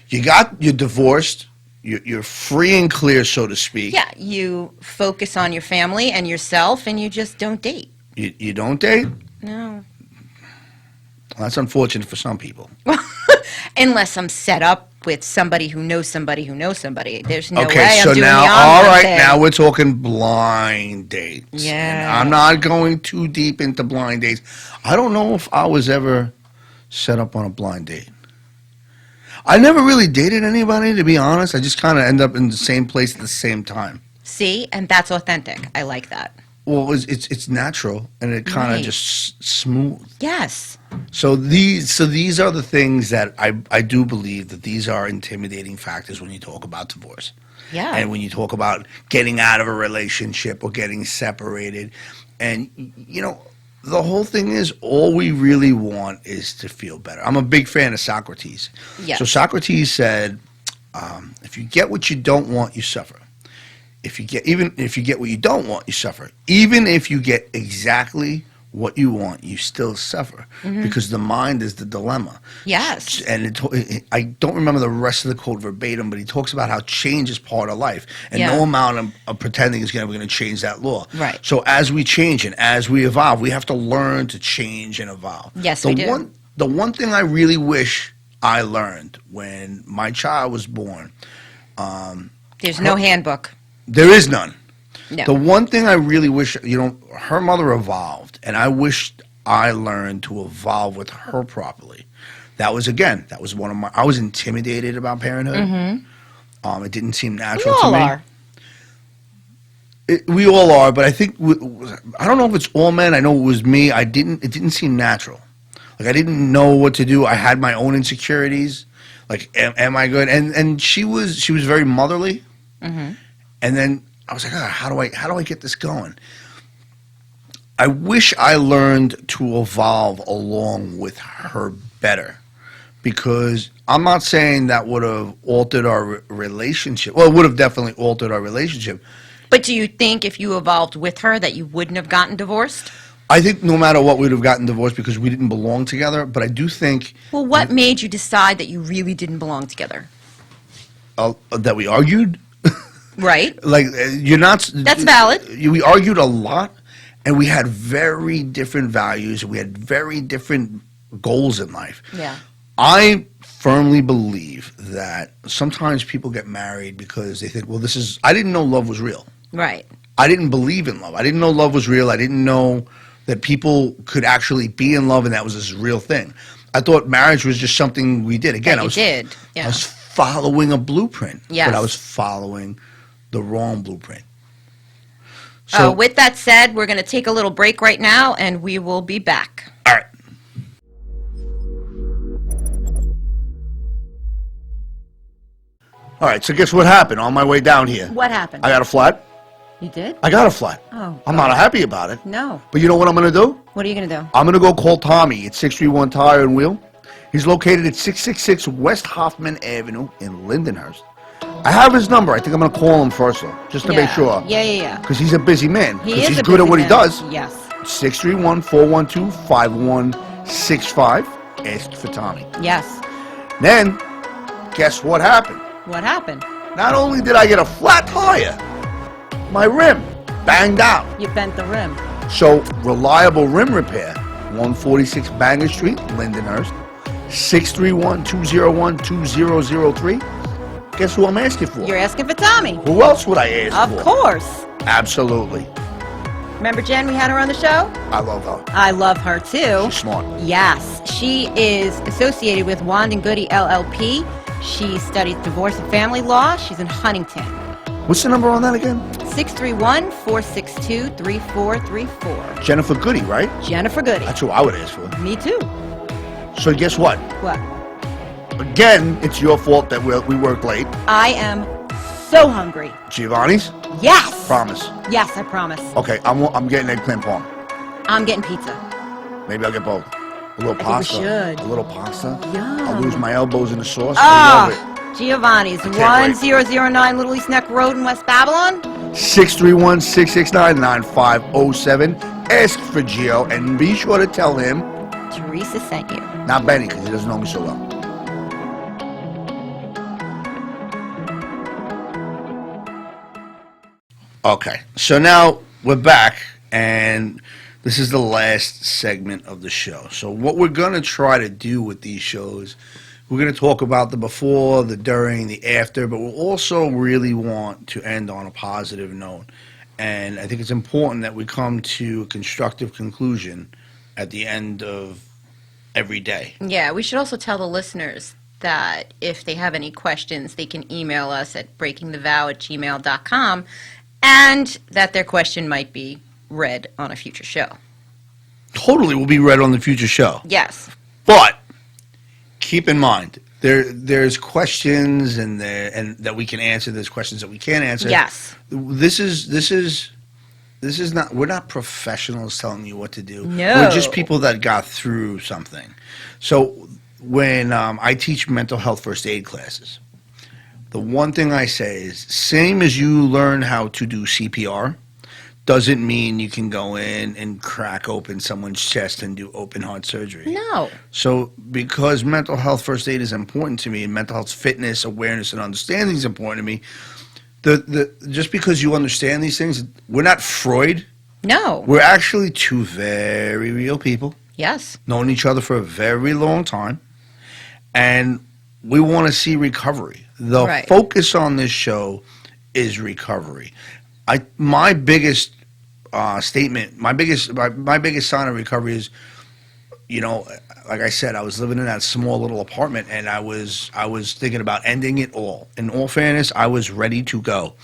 You're divorced. You're free and clear, so to speak. Yeah, you focus on your family and yourself, and you just don't date. You don't date? No. Well, that's unfortunate for some people. Unless I'm set up with somebody who knows somebody who knows somebody. There's no Okay, way so I'm doing now, the all online right, thing. now we're talking blind dates. Yeah. And I'm not going too deep into blind dates. I don't know if I was ever set up on a blind date. I never really dated anybody, to be honest. I just kind of end up in the same place at the same time. See, and that's authentic. I like that. Well, it's natural, and it kind of Right. just smooth. Yes. So these are the things that I do believe that these are intimidating factors when you talk about divorce. Yeah. And when you talk about getting out of a relationship or getting separated. And, you know, the whole thing is all we really want is to feel better. I'm a big fan of Socrates. Yes. So Socrates said, if you get what you don't want, you suffer. Even if you get what you don't want, you suffer. Even if you get exactly what you want, you still suffer, because the mind is the dilemma. Yes. And I don't remember the rest of the quote verbatim, but he talks about how change is part of life, and Yeah. no amount of pretending is going to change that law. Right. So as we change and as we evolve, we have to learn to change and evolve. Yes, we do. The one thing I really wish I learned when my child was born, There's no handbook. there is none. No. The one thing I really wish, her mother evolved, and I wished I learned to evolve with her properly. That was one of I was intimidated about parenthood. It didn't seem We natural to all me. are. We all are, but I think, I don't know if it's all men. I know it was me. It didn't seem natural. Like, I didn't know what to do. I had my own insecurities. Like, am I good? And she was very motherly. And then I was like, how do I get this going? I wish I learned to evolve along with her better, because I'm not saying that would have altered our relationship. Well, it would have definitely altered our relationship. But do you think if you evolved with her that you wouldn't have gotten divorced? I think no matter what, we'd have gotten divorced because we didn't belong together. But I do think Well, what made you decide that you really didn't belong together? that we argued. Right? Like, you're not. That's valid. We argued a lot, and we had very different values. We had very different goals in life. Yeah. I firmly believe that sometimes people get married because they think, well, I didn't know love was real. Right. I didn't believe in love. I didn't know love was real. I didn't know that people could actually be in love and that was this real thing. I thought marriage was just something we did. Again, That you did. Yeah. I was following a blueprint, Yes. but I was following the wrong blueprint. So, With that said, we're going to take a little break right now, and we will be back. all right. All right, so guess what happened on my way down here? What happened? I got a flat. You did? I got a flat. Oh, I'm not happy about it. No. But you know what I'm going to do? What are you going to do? I'm going to go call Tommy at 631 Tire and Wheel. He's located at 666 West Hoffman Avenue in Lindenhurst. I have his number. I think I'm going to call him first, though, just to make sure. Yeah. Because he's a busy man. He 'Cause is he's a good at busy what he man. does. Yes. 631-412-5165. Ask for Tommy. Yes. Then, guess what happened? What happened? Not only did I get a flat tire, my rim banged out. You bent the rim. So, Reliable Rim Repair, 146 Bangor Street, Lindenhurst, 631-201-2003. Guess who I'm asking for? You're asking for Tommy. Who else would I ask Of for? course. Absolutely. Remember Jen, we had her on the show? I love her. I love her too. She's smart. Yes. She is associated with Wand and Goody LLP. She studies divorce and family law. She's in Huntington. What's the number on that again? 631-462-3434. Jennifer Goody, right? Jennifer Goody. That's who I would ask for. Me too. So guess what? What? Again, it's your fault that we work late. I am so hungry. Giovanni's? Yes. Promise. Yes, I promise. Okay, I'm getting eggplant parm. I'm getting pizza. Maybe I'll get both. A little I think we pasta. should. A little pasta. Yum. I'll lose my elbows in the sauce. I Ah, love it. Giovanni's, I can't 1009 Little East Neck Road in West Babylon. 631-669-9507. Ask for Gio and be sure to tell him, Theresa sent you. not Benny, because he doesn't know me so well. Okay, so now we're back, and this is the last segment of the show. So what we're going to try to do with these shows, we're going to talk about the before, the during, the after, but we'll also really want to end on a positive note. And I think it's important that we come to a constructive conclusion at the end of every day. Yeah, we should also tell the listeners that if they have any questions, they can email us at breakingthevow@gmail.com, and that their question might be read on a future show. Totally will be read on the future show. Yes. But keep in mind, there's questions and that we can answer. There's questions that we can't answer. Yes. This is not. We're not professionals telling you what to do. No. We're just people that got through something. So when I teach mental health first aid classes, the one thing I say is, same as you learn how to do CPR, doesn't mean you can go in and crack open someone's chest and do open heart surgery. No. So because mental health first aid is important to me, and mental health fitness, awareness, and understanding is important to me, just because you understand these things, we're not Freud. No. We're actually two very real people, Yes. known each other for a very long time, and we want to see recovery. The Right. focus on this show is recovery. My biggest statement, my biggest sign of recovery is, like I said, I was living in that small little apartment, and I was thinking about ending it all. In all fairness, I was ready to go,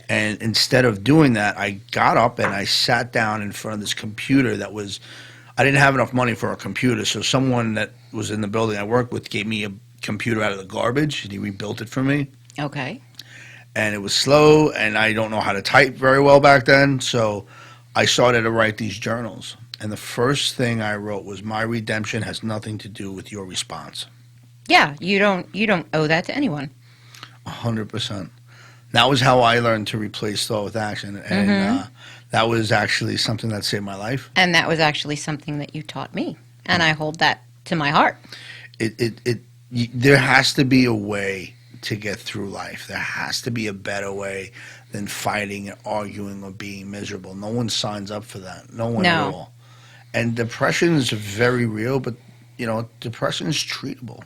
and instead of doing that, I got up and I sat down in front of this computer that was. I didn't have enough money for a computer, so someone that was in the building I worked with gave me a computer out of the garbage, and he rebuilt it for me. Okay. And it was slow, and I don't know how to type very well back then, so I started to write these journals. And the first thing I wrote was, my redemption has nothing to do with your response. Yeah, you don't owe that to anyone. 100%. That was how I learned to replace thought with action, and that was actually something that saved my life. And that was actually something that you taught me, and I hold that to my heart. There has to be a way to get through life. There has to be a better way than fighting and arguing or being miserable. No one signs up for that. No one at all. And depression is very real, but depression is treatable.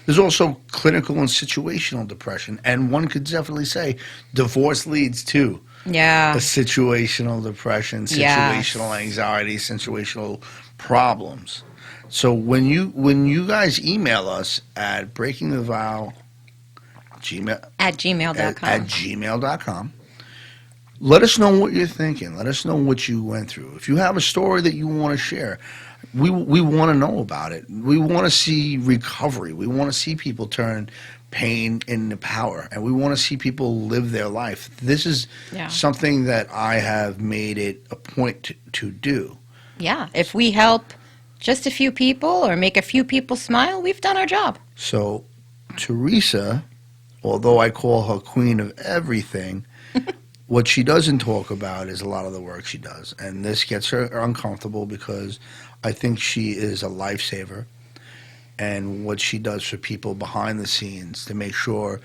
There's also clinical and situational depression, and one could definitely say divorce leads to a situational depression, situational anxiety, situational problems. So when you guys email us at breakingthevow At gmail.com. At gmail.com. Let us know what you're thinking. Let us know what you went through. If you have a story that you want to share, we want to know about it. We want to see recovery. We want to see people turn pain into power, and we want to see people live their life. This is something that I have made it a point to do. Yeah, if we help just a few people or make a few people smile, we've done our job. So, Theresa, although I call her queen of everything, what she doesn't talk about is a lot of the work she does. And this gets her uncomfortable because I think she is a lifesaver. And what she does for people behind the scenes to make sure.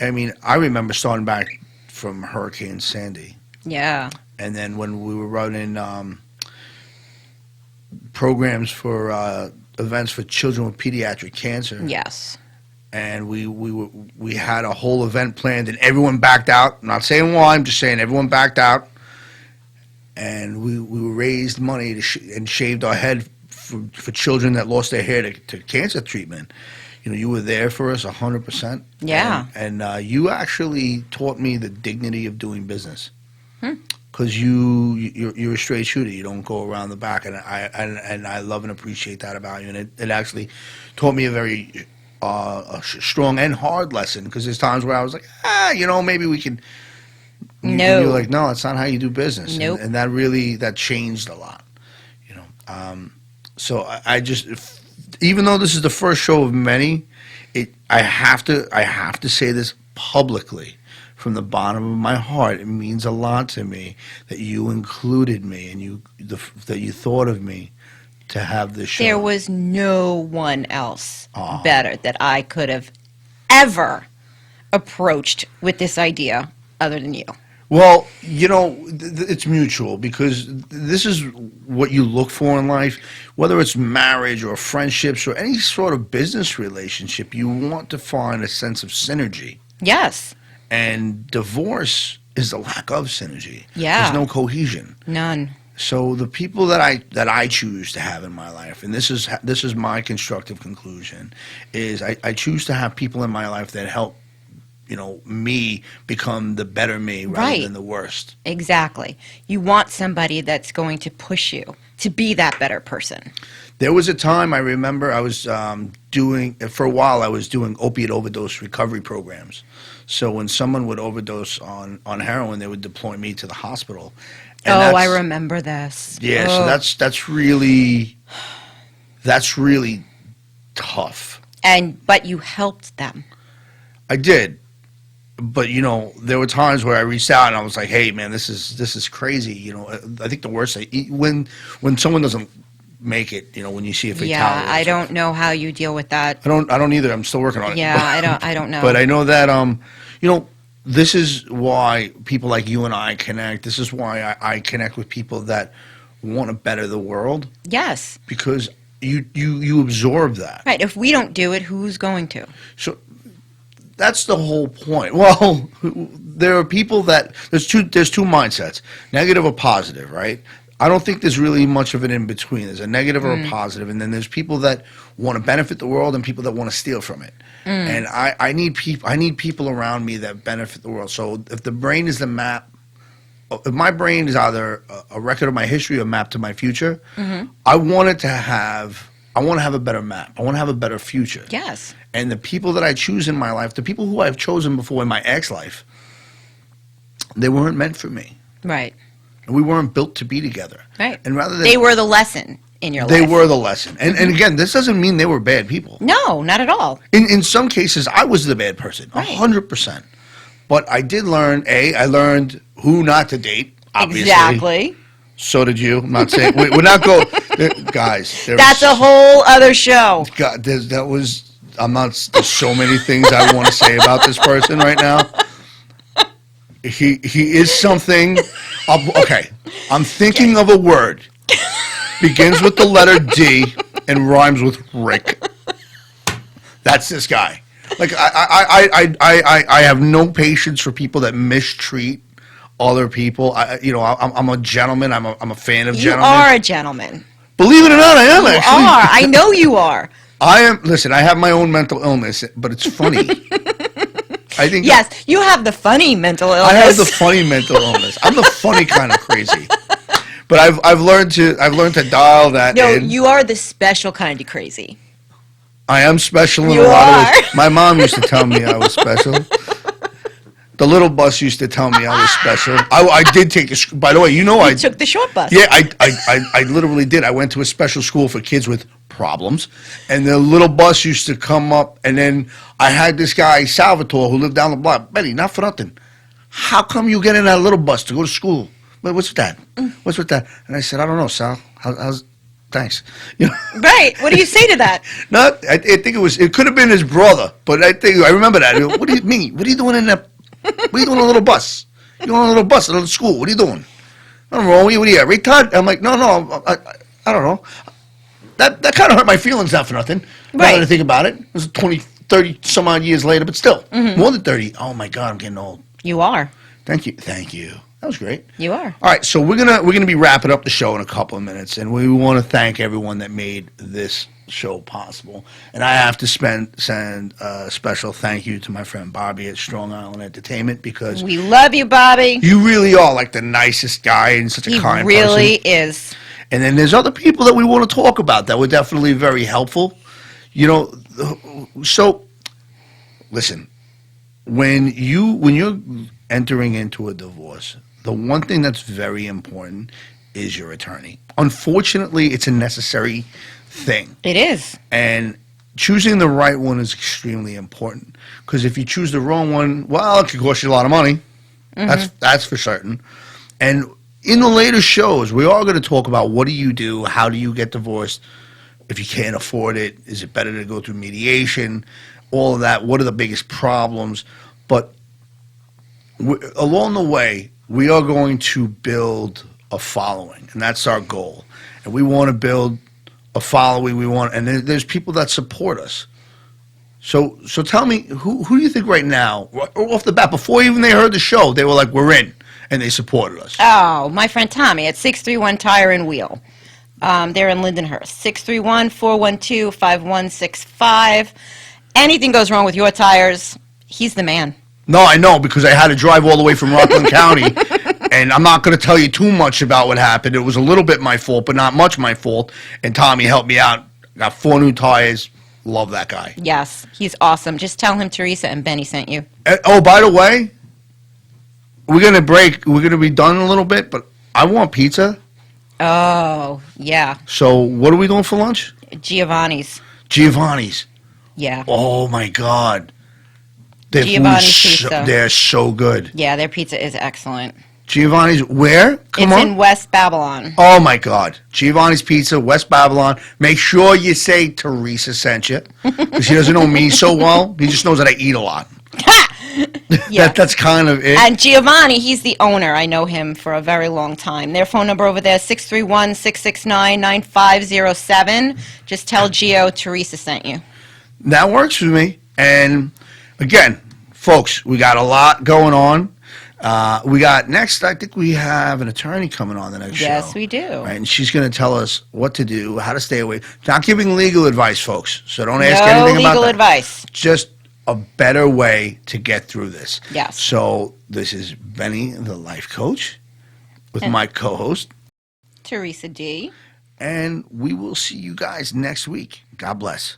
I mean, I remember starting back from Hurricane Sandy. Yeah. And then when we were running programs for events for children with pediatric cancer. Yes. And we had a whole event planned, and everyone backed out. I'm not saying why, I'm just saying everyone backed out. And we raised money and shaved our head for children that lost their hair to cancer treatment. You were there for us 100%. Yeah. And you actually taught me the dignity of doing business. Because you're a straight shooter. You don't go around the back, and I love and appreciate that about you. And it actually taught me a very a strong and hard lesson, because there's times where I was like, maybe we can. No. You're like, no, that's not how you do business. Nope. And that changed a lot. So I just, even though this is the first show of many, I have to say this publicly. From the bottom of my heart, it means a lot to me that you included me and that you thought of me to have this show. There was no one else better that I could have ever approached with this idea other than you. Well, it's mutual, because this is what you look for in life, whether it's marriage or friendships or any sort of business relationship. You want to find a sense of synergy. Yes. And divorce is the lack of synergy. Yeah. There's no cohesion. None. So the people that I choose to have in my life, and this is my constructive conclusion, is I choose to have people in my life that help, me become the better me rather Right. than the worst. Exactly. You want somebody that's going to push you to be that better person. There was a time I remember I was for a while I was doing opiate overdose recovery programs. So when someone would overdose on heroin, they would deploy me to the hospital. And I remember this. Yeah, so that's really tough. But you helped them. I did. But there were times where I reached out and I was like, "Hey, man, this is crazy." I think the worst when someone doesn't make it, when you see a fatality. Yeah, I don't know how you deal with that. I don't either. I'm still working on it. Yeah, I don't know. But I know that this is why people like you and I connect. This is why I connect with people that want to better the world. Yes. Because you absorb that. Right. If we don't do it, who's going to? So that's the whole point. Well, there are people that there's two mindsets, negative or positive, right? I don't think there's really much of an in between. There's a negative or a positive, and then there's people that want to benefit the world and people that want to steal from it. And I need people around me that benefit the world. So if the brain is the map, if my brain is either a record of my history or a map to my future, I want to have a better map. I want to have a better future. Yes. And the people that I choose in my life, the people who I've chosen before in my ex-life, they weren't meant for me. Right. And we weren't built to be together. Right. And rather than they were the lesson in your life. They were the lesson. And again, this doesn't mean they were bad people. No, not at all. In some cases, I was the bad person, Right. 100%. But I did learn, I learned who not to date, obviously. Exactly. So did you. I'm not saying, we're not going, guys. That's a whole other show. God, there's so many things I want to say about this person right now. He is something. Okay, I'm thinking of a word. Begins with the letter D and rhymes with Rick. That's this guy. Like I have no patience for people that mistreat other people. I'm a gentleman. I'm a fan of gentlemen. You are a gentleman. Believe it or not, I am actually. You are. I know you are. I am. Listen, I have my own mental illness, but it's funny. I think. Yes, you have the funny mental illness. I have the funny mental illness. I'm the funny kind of crazy. But I've learned to dial that No, in. you are the special kind of crazy. I am special in You a lot of are. ways. My mom used to tell me I was special. The little bus used to tell me I was special. I did take a. By the way, I took the short bus. Yeah, I literally did. I went to a special school for kids with problems, and the little bus used to come up, and then I had this guy Salvatore who lived down the block. Betty, not for nothing. How come you get in that little bus to go to school? What's with that? What's with that? And I said, I don't know, Sal. How's thanks. Right. What do you say to that? No, I think it could have been his brother, but I remember that. What do you mean? What are you doing in that? What are you doing on a little bus? You're on a little bus at a little school. What are you doing? I don't know. What are you at? Retard? I'm like, no, I don't know. That kind of hurt my feelings, not for nothing. Now that I think about it. It was 20, 30 some odd years later, but still. More than 30. Oh my God, I'm getting old. You are. Thank you. That was great. You are. All right, so we're gonna be wrapping up the show in a couple of minutes, and we want to thank everyone that made this show possible. And I have to send a special thank you to my friend Bobby at Strong Island Entertainment, because We love you, Bobby. you really are like the nicest guy and such a kind He really person. is. And then there's other people that we want to talk about that were definitely very helpful. So listen, when you're entering into a divorce, the one thing that's very important is your attorney. Unfortunately, it's a necessary thing. It is. And choosing the right one is extremely important, because if you choose the wrong one, well, it could cost you a lot of money. That's for certain. And in the later shows, we are going to talk about what do you do, how do you get divorced, if you can't afford it, is it better to go through mediation, all of that, what are the biggest problems. But along the way, we are going to build a following, and that's our goal. And we want to build a following. And there's people that support us. So tell me, who do you think right now, off the bat, before even they heard the show, they were like, we're in. and they supported us. Oh, my friend Tommy at 631 Tire and Wheel. They're in Lindenhurst. 631-412-5165. Anything goes wrong with your tires, he's the man. No, I know, because I had to drive all the way from Rockland County, and I'm not going to tell you too much about what happened. It was a little bit my fault, but not much my fault, and Tommy helped me out. Got 4 new tires. Love that guy. Yes, he's awesome. Just tell him Theresa and Benny sent you. Oh, by the way, we're going to break. We're going to be done in a little bit, but I want pizza. Oh, yeah. So what are we doing for lunch? Giovanni's. Giovanni's. Yeah. Oh, my God. Their Giovanni's food's pizza. They're so good. Yeah, their pizza is excellent. Giovanni's, where? Come It's on. in West Babylon. Oh, my God. Giovanni's Pizza, West Babylon. Make sure you say Theresa sent you, because he doesn't know me so well. He just knows that I eat a lot. Yeah. That's kind of it. And Giovanni, he's the owner. I know him for a very long time. Their phone number over there is 631-669-9507. Just tell Gio Theresa sent you. That works for me. And, again, folks, we got a lot going on. We got next, I think we have an attorney coming on the next show. Yes, we do. Right, and she's going to tell us what to do, how to stay away. Not giving legal advice, folks, so don't ask anything about that. No legal advice. Just a better way to get through this. Yes. So this is Benny, the life coach, with my co-host. Theresa D. And we will see you guys next week. God bless.